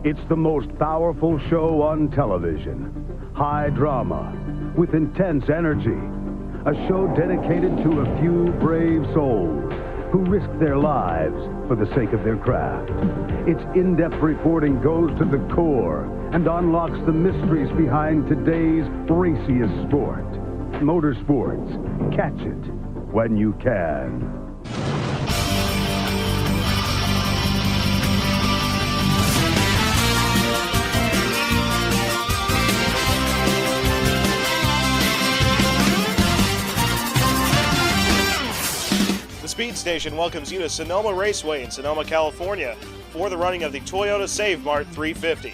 It's the most powerful show on television. High drama, with intense energy. A show dedicated to a few brave souls who risk their lives for the sake of their craft. Its in-depth reporting goes to the core and unlocks the mysteries behind today's raciest sport. Motorsports. Catch it when you can. The Speed Station welcomes you to Sonoma Raceway in Sonoma, California for the running of the Toyota Save Mart 350.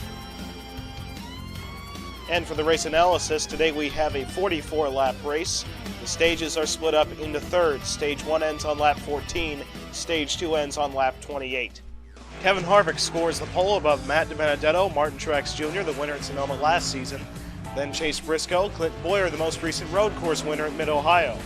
And for the race analysis, today we have a 44-lap race. The stages are split up into thirds. Stage 1 ends on lap 14, Stage 2 ends on lap 28. Kevin Harvick scores the pole above Matt DiBenedetto, Martin Truex Jr., the winner at Sonoma last season. Then Chase Briscoe, Clint Boyer, the most recent road course winner at Mid-Ohio.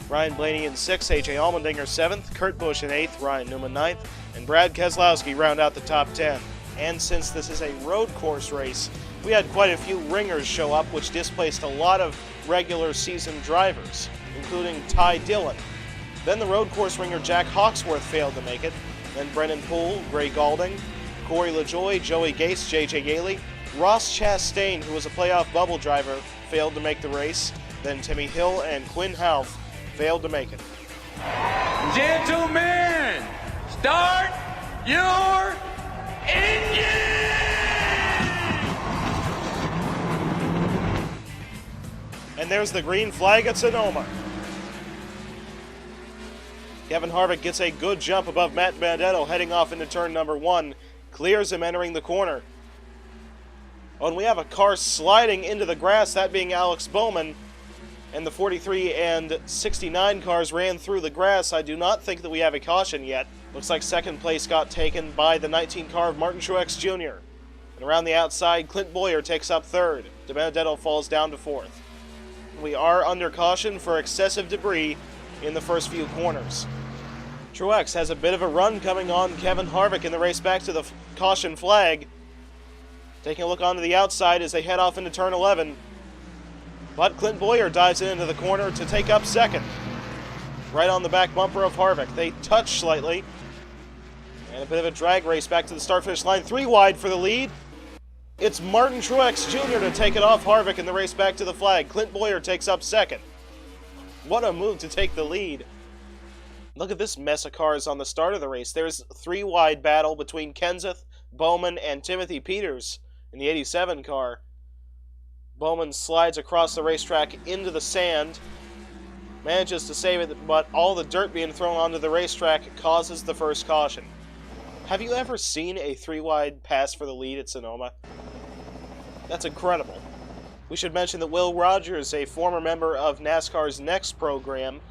Ryan Blaney in 6th, A.J. Allmendinger 7th, Kurt Busch in 8th, Ryan Newman 9th, and Brad Keselowski round out the top 10. And since this is a road course race, we had quite a few ringers show up, which displaced a lot of regular season drivers, including Ty Dillon. Then the road course ringer Jack Hawksworth failed to make it. Then Brennan Poole, Gray Galding, Corey LaJoie, Joey Gase, J.J. Yaley, Ross Chastain, who was a playoff bubble driver, failed to make the race. Then Timmy Hill and Quinn Houff failed to make it. Gentlemen, start your engine! And there's the green flag at Sonoma. Kevin Harvick gets a good jump above Matt DiBenedetto heading off into turn number 1, clears him entering the corner. Oh, and we have a car sliding into the grass, that being Alex Bowman. And the 43 and 69 cars ran through the grass. I do not think that we have a caution yet. Looks like second place got taken by the 19 car of Martin Truex Jr. And around the outside, Clint Boyer takes up third. DiBenedetto falls down to fourth. We are under caution for excessive debris in the first few corners. Truex has a bit of a run coming on Kevin Harvick in the race back to the caution flag. Taking a look onto the outside as they head off into turn 11. But Clint Boyer dives into the corner to take up second. Right on the back bumper of Harvick. They touch slightly. And a bit of a drag race back to the start-finish line. 3 wide for the lead. It's Martin Truex Jr. to take it off Harvick in the race back to the flag. Clint Boyer takes up second. What a move to take the lead. Look at this mess of cars on the start of the race. There's 3 wide battle between Kenseth, Bowman, and Timothy Peters in the 87 car. Bowman slides across the racetrack into the sand, manages to save it, but all the dirt being thrown onto the racetrack causes the first caution. Have you ever seen a 3-wide pass for the lead at Sonoma? That's incredible. We should mention that Will Rogers, a former member of NASCAR's Next program,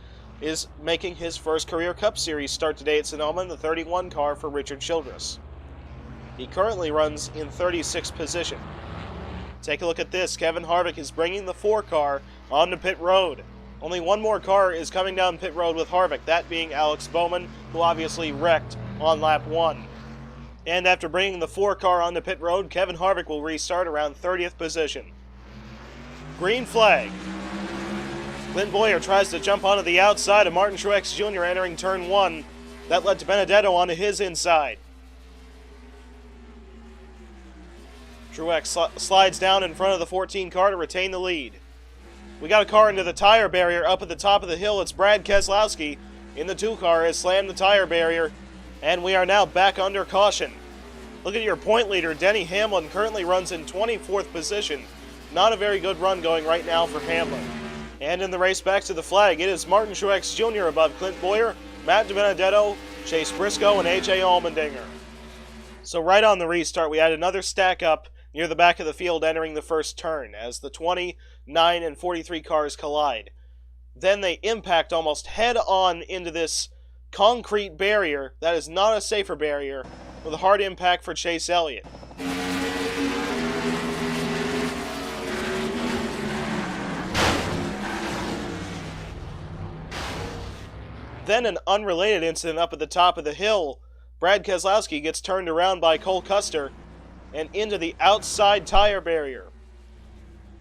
is making his first career Cup Series start today at Sonoma in the 31 car for Richard Childress. He currently runs in 36th position. Take a look at this. Kevin Harvick is bringing the 4 car onto pit road. Only one more car is coming down pit road with Harvick, that being Alex Bowman, who obviously wrecked on lap 1. And after bringing the 4 car onto pit road, Kevin Harvick will restart around 30th position. Green flag. Clint Boyer tries to jump onto the outside of Martin Truex Jr. entering turn 1. That led DiBenedetto onto his inside. Truex slides down in front of the 14 car to retain the lead. We got a car into the tire barrier up at the top of the hill. It's Brad Keselowski in the 2 car has slammed the tire barrier, and we are now back under caution. Look at your point leader, Denny Hamlin, currently runs in 24th position. Not a very good run going right now for Hamlin. And in the race back to the flag, it is Martin Truex Jr. above Clint Boyer, Matt DiBenedetto, Chase Briscoe, and A.J. Allmendinger. So right on the restart, we had another stack up near the back of the field entering the first turn as the 20, 9, and 43 cars collide. Then they impact almost head-on into this concrete barrier that is not a safer barrier, with a hard impact for Chase Elliott. Then an unrelated incident up at the top of the hill. Brad Keselowski gets turned around by Cole Custer, and into the outside tire barrier,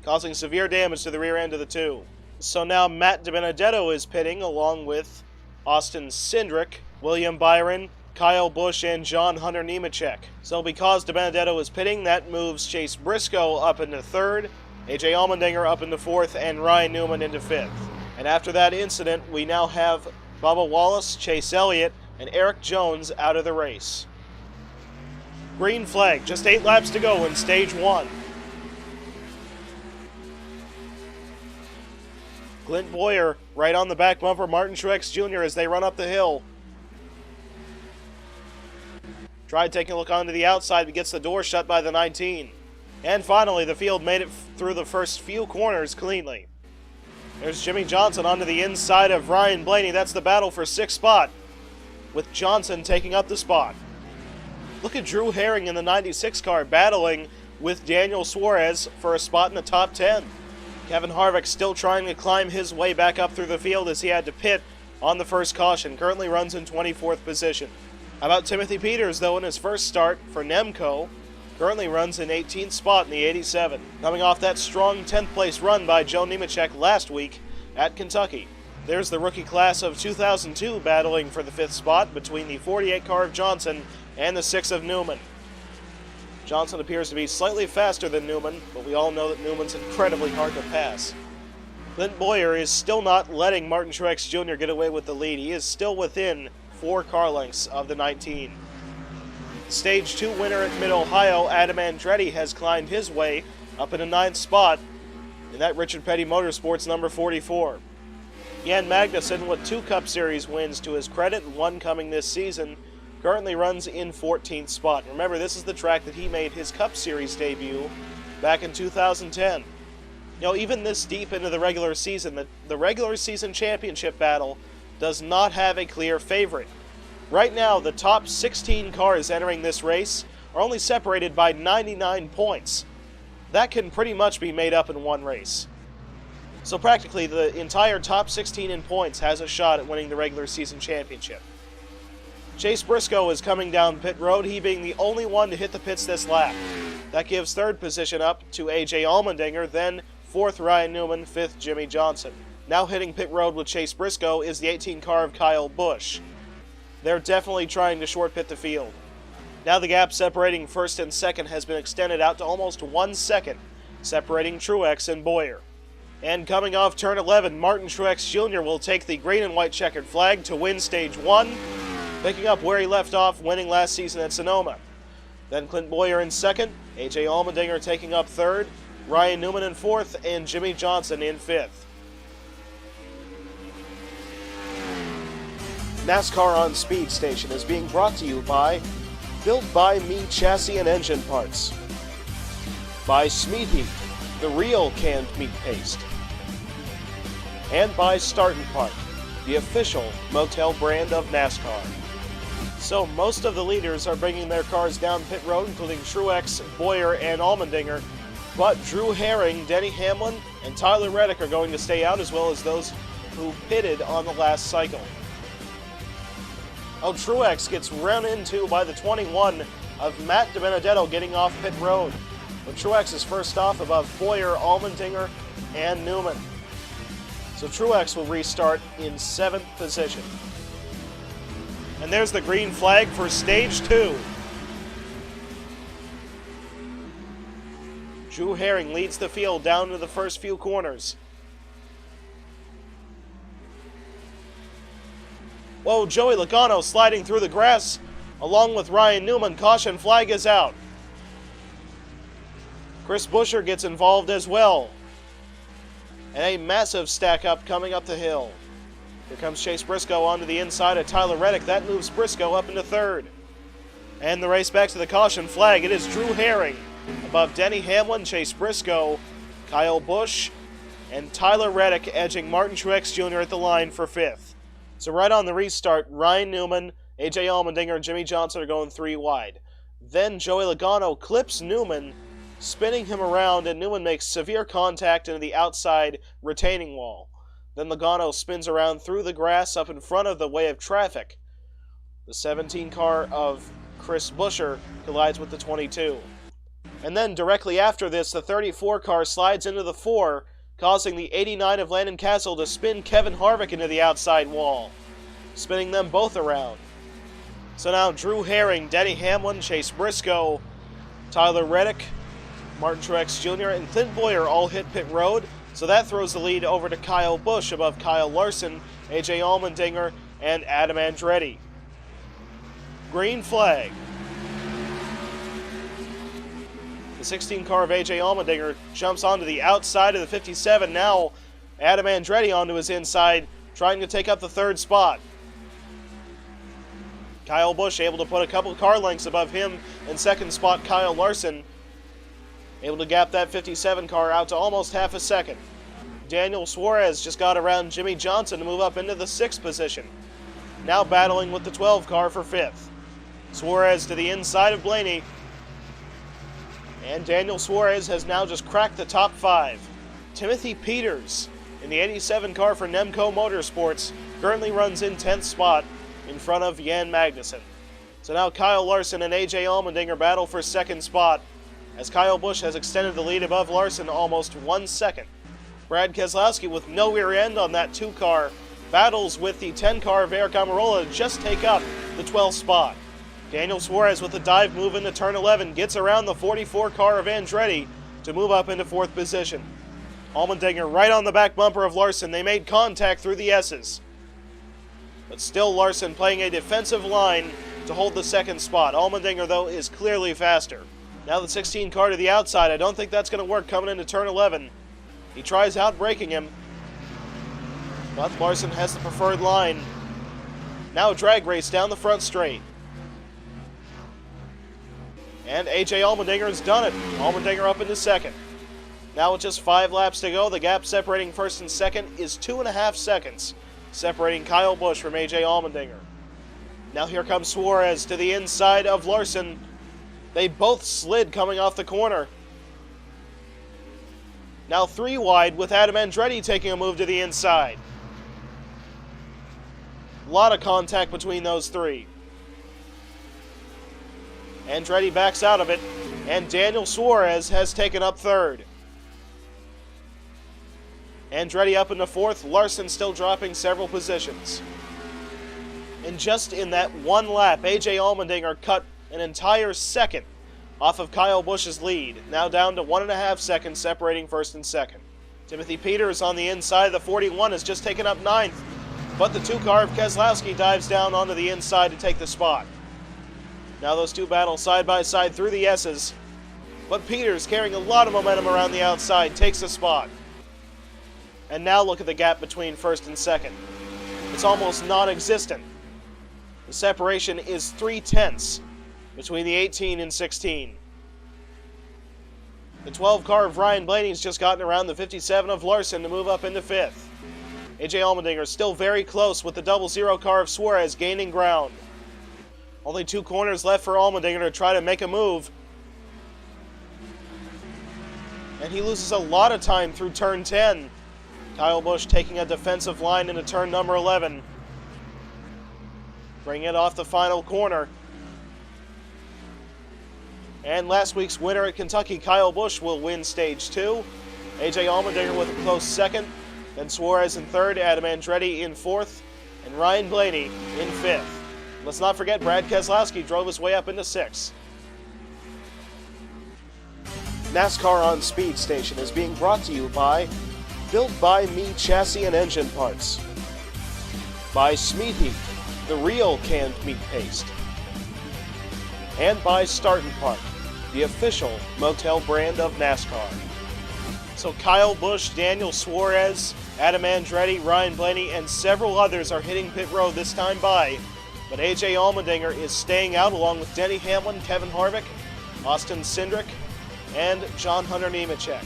causing severe damage to the rear end of the two. So now Matt DiBenedetto is pitting along with Austin Cindric, William Byron, Kyle Busch, and John Hunter Nemechek. So because DiBenedetto is pitting, that moves Chase Briscoe up into third, AJ Allmendinger up into fourth, and Ryan Newman into fifth. And after that incident, we now have Bubba Wallace, Chase Elliott, and Eric Jones out of the race. Green flag, just 8 laps to go in stage 1. Clint Boyer right on the back bumper, Martin Truex Jr. as they run up the hill. Tried taking a look onto the outside, but gets the door shut by the 19. And finally, the field made it through the first few corners cleanly. There's Jimmy Johnson onto the inside of Ryan Blaney. That's the battle for 6th spot, with Johnson taking up the spot. Look at Drew Herring in the 96 car battling with Daniel Suarez for a spot in the top 10. Kevin Harvick still trying to climb his way back up through the field as he had to pit on the first caution. Currently runs in 24th position. How about Timothy Peters, though, in his first start for Nemco? Currently runs in 18th spot in the 87. Coming off that strong 10th place run by Joe Nemechek last week at Kentucky. There's the rookie class of 2002 battling for the 5th spot between the 48 car of Johnson and the 6 of Newman. Johnson appears to be slightly faster than Newman, but we all know that Newman's incredibly hard to pass. Clint Boyer is still not letting Martin Truex Jr. get away with the lead. He is still within 4 car lengths of the 19. Stage 2 winner at Mid-Ohio, Adam Andretti, has climbed his way up in the 9th spot in that Richard Petty Motorsports number 44. Jan Magnussen, with 2 Cup Series wins to his credit, 1 coming this season, currently runs in 14th spot. Remember, this is the track that he made his Cup Series debut back in 2010. You know, even this deep into the regular season, the regular season championship battle does not have a clear favorite. Right now, the top 16 cars entering this race are only separated by 99 points. That can pretty much be made up in one race. So practically, the entire top 16 in points has a shot at winning the regular season championship. Chase Briscoe is coming down pit road, he being the only one to hit the pits this lap. That gives 3rd position up to AJ Allmendinger, then 4th Ryan Newman, 5th Jimmy Johnson. Now hitting pit road with Chase Briscoe is the 18 car of Kyle Busch. They're definitely trying to short pit the field. Now the gap separating 1st and 2nd has been extended out to almost 1 second, separating Truex and Boyer. And coming off turn 11, Martin Truex Jr. will take the green and white checkered flag to win stage 1, picking up where he left off, winning last season at Sonoma. Then Clint Boyer in 2nd, AJ Allmendinger taking up 3rd, Ryan Newman in 4th, and Jimmy Johnson in 5th. NASCAR on Speed Station is being brought to you by Built by Me Chassis and Engine Parts, by Smeaty, the real canned meat paste, and by Start and Park, the official motel brand of NASCAR. So most of the leaders are bringing their cars down pit road, including Truex, Boyer, and Allmendinger, but Drew Herring, Denny Hamlin, and Tyler Reddick are going to stay out, as well as those who pitted on the last cycle. Oh, Truex gets run into by the 21 of Matt DiBenedetto getting off pit road. But Truex is first off above Boyer, Allmendinger, and Newman. So Truex will restart in 7th position. And there's the green flag for stage 2. Drew Herring leads the field down to the first few corners. Whoa, Joey Logano sliding through the grass along with Ryan Newman. Caution flag is out. Chris Buescher gets involved as well. And a massive stack up coming up the hill. Here comes Chase Briscoe onto the inside of Tyler Reddick. That moves Briscoe up into 3rd. And the race back to the caution flag. It is Drew Herring above Denny Hamlin, Chase Briscoe, Kyle Busch, and Tyler Reddick edging Martin Truex Jr. at the line for 5th. So right on the restart, Ryan Newman, AJ Allmendinger, and Jimmy Johnson are going 3 wide. Then Joey Logano clips Newman, spinning him around, and Newman makes severe contact into the outside retaining wall. Then Logano spins around through the grass up in front of the way of traffic. The 17 car of Chris Buescher collides with the 22. And then directly after this, the 34 car slides into the 4, causing the 89 of Landon Castle to spin Kevin Harvick into the outside wall, spinning them both around. So now Drew Herring, Denny Hamlin, Chase Briscoe, Tyler Reddick, Martin Truex Jr., and Clint Boyer all hit pit road, so that throws the lead over to Kyle Busch above Kyle Larson, AJ Allmendinger, and Adam Andretti. Green flag. The 16 car of AJ Allmendinger jumps onto the outside of the 57. Now Adam Andretti onto his inside, trying to take up the 3rd spot. Kyle Busch able to put a couple car lengths above him in 2nd spot. Kyle Larson able to gap that 57 car out to almost half a second. Daniel Suarez just got around Jimmy Johnson to move up into the 6th position. Now battling with the 12 car for 5th. Suarez to the inside of Blaney. And Daniel Suarez has now just cracked the top 5. Timothy Peters in the 87 car for Nemco Motorsports currently runs in 10th spot in front of Jan Magnussen. So now Kyle Larson and AJ Allmendinger battle for 2nd spot, as Kyle Busch has extended the lead above Larson almost 1 second. Brad Keselowski with no rear end on that 2 car battles with the 10 car of Eric Almirola to just take up the 12th spot. Daniel Suarez with a dive move into turn 11 gets around the 44 car of Andretti to move up into 4th position. Allmendinger right on the back bumper of Larson. They made contact through the S's. But still Larson playing a defensive line to hold the 2nd spot. Allmendinger, though, is clearly faster. Now the 16 car to the outside. I don't think that's going to work coming into turn 11. He tries out braking him, but Larson has the preferred line. Now a drag race down the front straight. And AJ Allmendinger has done it. Allmendinger up into 2nd. Now with just 5 laps to go, the gap separating 1st and 2nd is 2.5 seconds, separating Kyle Busch from AJ Allmendinger. Now here comes Suarez to the inside of Larson. They both slid coming off the corner. Now 3 wide with Adam Andretti taking a move to the inside. A lot of contact between those 3. Andretti backs out of it, and Daniel Suarez has taken up 3rd. Andretti up into 4th, Larson still dropping several positions. And just in that 1 lap, AJ Allmendinger cut an entire second off of Kyle Busch's lead, now down to 1.5 seconds separating 1st and 2nd. Timothy Peters on the inside of the 41 has just taken up 9th, but the 2 car of Keselowski dives down onto the inside to take the spot. Now those 2 battle side by side through the S's, but Peters, carrying a lot of momentum around the outside, takes the spot. And now look at the gap between 1st and 2nd. It's almost non-existent. The separation is 3/10 between the 18 and 16. The 12 car of Ryan Blaney's just gotten around the 57 of Larson to move up into 5th. AJ Allmendinger still very close with the 00 car of Suarez gaining ground. Only 2 corners left for Allmendinger to try to make a move. And he loses a lot of time through turn 10. Kyle Busch taking a defensive line into turn number 11. Bring it off the final corner. And last week's winner at Kentucky, Kyle Busch, will win stage 2. AJ Allmendinger with a close 2nd. Then Suarez in 3rd, Adam Andretti in 4th, and Ryan Blaney in 5th. Let's not forget Brad Keselowski drove his way up into 6th. NASCAR on Speed Station is being brought to you by Built by Me Chassis and Engine Parts, by Smeat Heat, the real canned meat paste, and by Start and Park, the official motel brand of NASCAR. So Kyle Busch, Daniel Suarez, Adam Andretti, Ryan Blaney, and several others are hitting pit road this time by, but AJ Allmendinger is staying out along with Denny Hamlin, Kevin Harvick, Austin Cindric, and John Hunter Nemechek.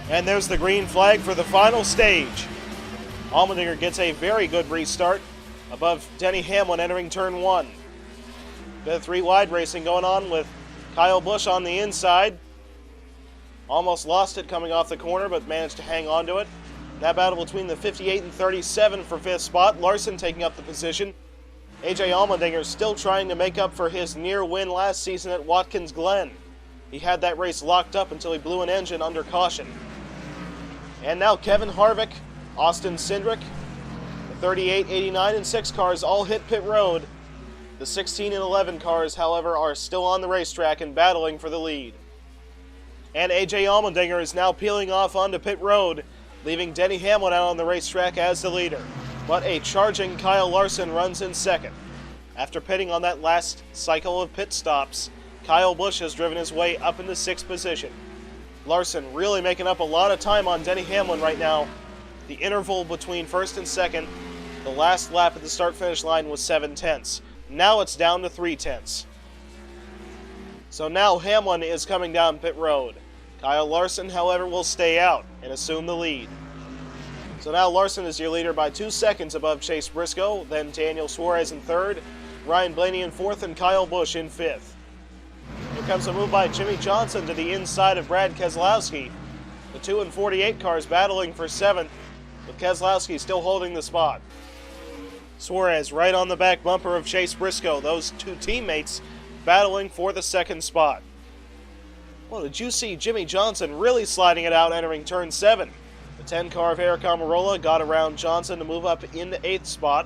And there's the green flag for the final stage. Allmendinger gets a very good restart above Denny Hamlin entering turn 1. Bit of 3 wide racing going on with Kyle Busch on the inside. Almost lost it coming off the corner, but managed to hang on to it. That battle between the 58 and 37 for 5th spot. Larson taking up the position. A.J. Allmendinger still trying to make up for his near win last season at Watkins Glen. He had that race locked up until he blew an engine under caution. And now Kevin Harvick, Austin Cindric, the 38, 89, and 6 cars all hit pit road. The 16 and 11 cars, however, are still on the racetrack and battling for the lead. And A.J. Allmendinger is now peeling off onto pit road, leaving Denny Hamlin out on the racetrack as the leader. But a charging Kyle Larson runs in second. After pitting on that last cycle of pit stops, Kyle Busch has driven his way up into 6th position. Larson really making up a lot of time on Denny Hamlin right now. The interval between first and second, the last lap at the start-finish line was 7/10. Now it's down to 3/10. So now Hamlin is coming down pit road. Kyle Larson, however, will stay out and assume the lead. So now Larson is your leader by 2 seconds above Chase Briscoe, then Daniel Suarez in 3rd, Ryan Blaney in 4th, and Kyle Busch in 5th. Here comes a move by Jimmy Johnson to the inside of Brad Keselowski. The 2 and 48 cars battling for 7th, with Keselowski still holding the spot. Suarez right on the back bumper of Chase Briscoe, those 2 teammates battling for the 2nd spot. Well, did you see Jimmy Johnson really sliding it out entering turn 7? The 10 car of Eric Almirola got around Johnson to move up in the 8th spot.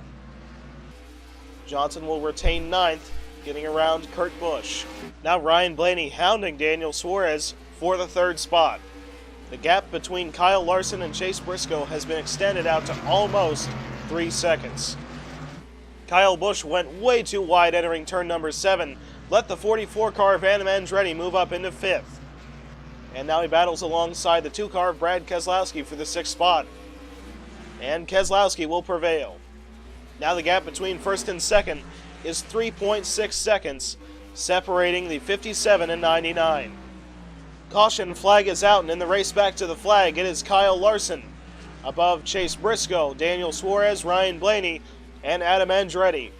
Johnson will retain 9th, getting around Kurt Busch. Now Ryan Blaney hounding Daniel Suarez for the 3rd spot. The gap between Kyle Larson and Chase Briscoe has been extended out to almost 3 seconds. Kyle Busch went way too wide entering turn number 7, let the 44 car of Adam Andretti move up into 5th. And now he battles alongside the 2 car of Brad Keselowski for the 6th spot. And Keselowski will prevail. Now the gap between 1st and 2nd is 3.6 seconds, separating the 57 and 99. Caution flag is out, and in the race back to the flag, it is Kyle Larson above Chase Briscoe, Daniel Suarez, Ryan Blaney, and Adam Andretti.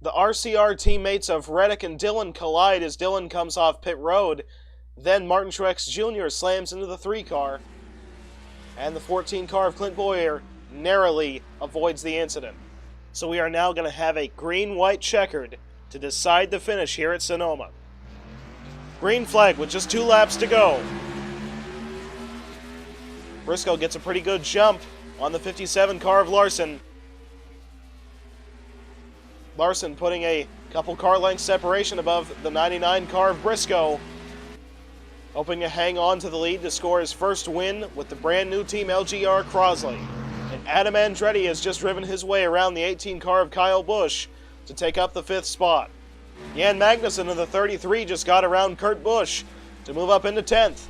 The RCR teammates of Reddick and Dillon collide as Dillon comes off pit road. Then Martin Truex Jr. slams into the 3 car. And the 14 car of Clint Bowyer narrowly avoids the incident. So we are now going to have a green-white checkered to decide the finish here at Sonoma. Green flag with just 2 laps to go. Briscoe gets a pretty good jump on the 57 car of Larson. Larson putting a couple car length separation above the 99 car of Briscoe. Hoping to hang on to the lead to score his first win with the brand new team LGR Crosley. And Adam Andretti has just driven his way around the 18 car of Kyle Busch to take up the 5th spot. Jan Magnussen of the 33 just got around Kurt Busch to move up into 10th.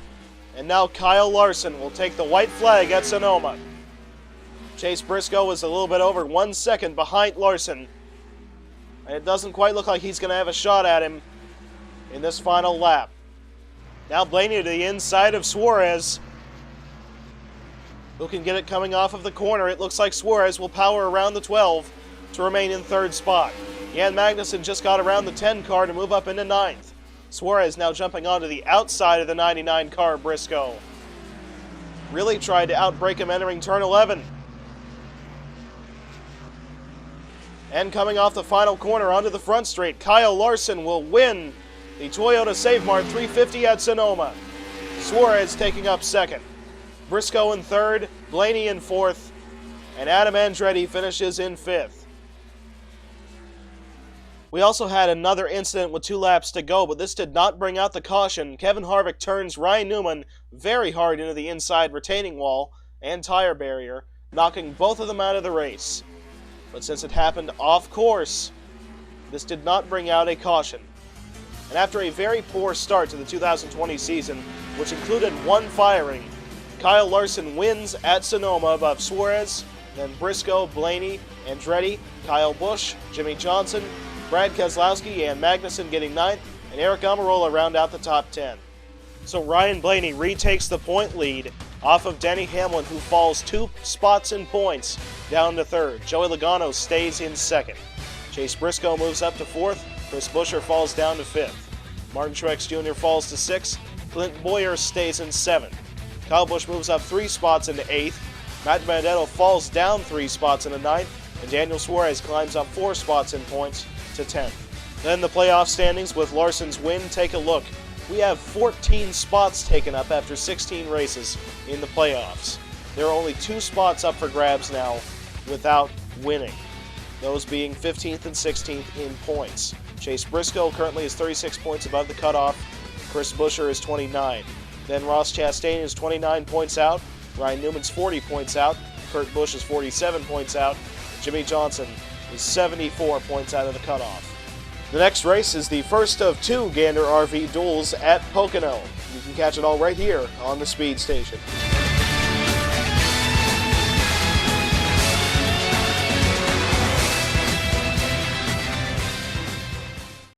And now Kyle Larson will take the white flag at Sonoma. Chase Briscoe is a little bit over 1 second behind Larson. And it doesn't quite look like he's going to have a shot at him in this final lap. Now Blaney to the inside of Suarez. Who can get it coming off of the corner? It looks like Suarez will power around the 12 to remain in 3rd spot. Jan Magnussen just got around the 10 car to move up into 9th. Suarez now jumping onto the outside of the 99 car, Briscoe. Really tried to outbrake him entering turn 11. And coming off the final corner onto the front straight, Kyle Larson will win the Toyota Save Mart 350 at Sonoma. Suarez taking up 2nd. Briscoe in 3rd, Blaney in 4th, and Adam Andretti finishes in 5th. We also had another incident with 2 laps to go, but this did not bring out the caution. Kevin Harvick turns Ryan Newman very hard into the inside retaining wall and tire barrier, knocking both of them out of the race. But since it happened off course, this did not bring out a caution. And after a very poor start to the 2020 season, which included 1 firing, Kyle Larson wins at Sonoma above Suarez, then Briscoe, Blaney, Andretti, Kyle Busch, Jimmy Johnson, Brad Keselowski, and Magnussen getting 9th, and Eric Almirola round out the top 10. So Ryan Blaney retakes the point lead off of Denny Hamlin, who falls 2 spots in points down to 3rd. Joey Logano stays in 2nd. Chase Briscoe moves up to 4th. Chris Buescher falls down to 5th. Martin Truex Jr. falls to 6th. Clint Bowyer stays in 7th. Kyle Busch moves up 3 spots into 8th. Matt Benedetto falls down 3 spots into 9th. and Daniel Suarez climbs up 4 spots in points to 10th. Then the playoff standings with Larson's win. Take a look. We have 14 spots taken up after 16 races in the playoffs. There are only 2 spots up for grabs now without winning, those being 15th and 16th in points. Chase Briscoe currently is 36 points above the cutoff. Chris Buescher is 29. Then Ross Chastain is 29 points out. Ryan Newman's 40 points out. Kurt Busch is 47 points out. Jimmy Johnson is 74 points out of the cutoff. The next race is the first of 2 Gander RV duels at Pocono. You can catch it all right here on the Speed Station.